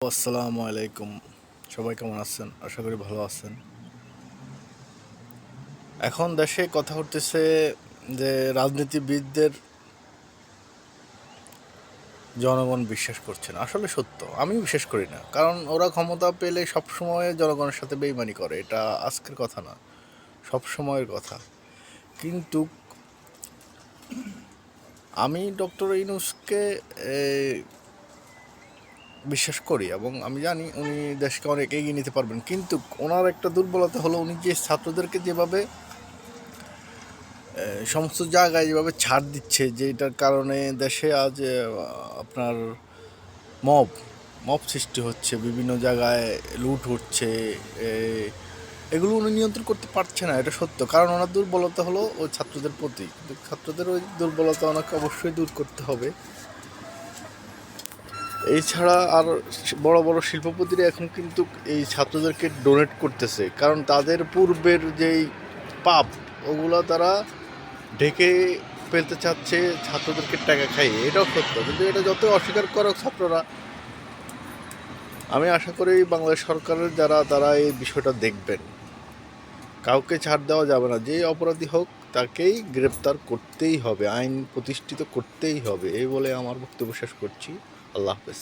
আসসালামু আলাইকুম। সবাই কেমন আছেন? আশা করি ভালো আছেন। এখন দেশে কথা উঠতেছে যে রাজনীতিবিদদের জনগণ বিশ্বাস করছে না। আসলে সত্য। আমি বিশ্বাস করি না। কারণ ওরা ক্ষমতা পেলে সবসময় জনগণের সাথে বেইমানি করে। এটা আজকের কথা না, সব সময়ের কথা। কিন্তু আমি ডক্টর ইউনূসকে এ বিশ্বাস করি এবং আমি জানি উনি দেশকে অনেক এগিয়ে নিতে পারবেন। কিন্তু ওনার একটা দুর্বলতা হলো উনি যে ছাত্রদেরকে যেভাবে সমস্ত জায়গায় যেভাবে ছাড় দিচ্ছে, যেটার কারণে দেশে আজ আপনার মব মব সৃষ্টি হচ্ছে, বিভিন্ন জায়গায় লুট হচ্ছে, এ, এগুলো উনি নিয়ন্ত্রণ করতে পারছে না, এটা সত্য। কারণ ওনার দুর্বলতা হলো ওই ছাত্রদের প্রতি। কিন্তু ছাত্রদের ওই দুর্বলতা ওনাকে অবশ্যই দূর করতে হবে। এছাড়া আর বড় বড় শিল্পপতিরা এখন কিন্তু এই ছাত্রদেরকে ডোনেট করতেছে, কারণ তাদের পূর্বের যেই পাপ ওগুলো তারা ঢেকে ফেলতে চাচ্ছে ছাত্রদেরকে টাকা খাইয়ে। এটাও সত্য, কিন্তু এটা যত অস্বীকার করো ছাত্ররা, আমি আশা করি বাংলাদেশ সরকারের যারা তারা এই বিষয়টা দেখবেন। কাউকে ছাড় দেওয়া যাবে না, যে অপরাধী হোক তাকেই গ্রেপ্তার করতেই হবে, আইন প্রতিষ্ঠিত করতেই হবে। এই বলে আমার বক্তব্য শেষ করছি। আল্লাহ হাফেজ।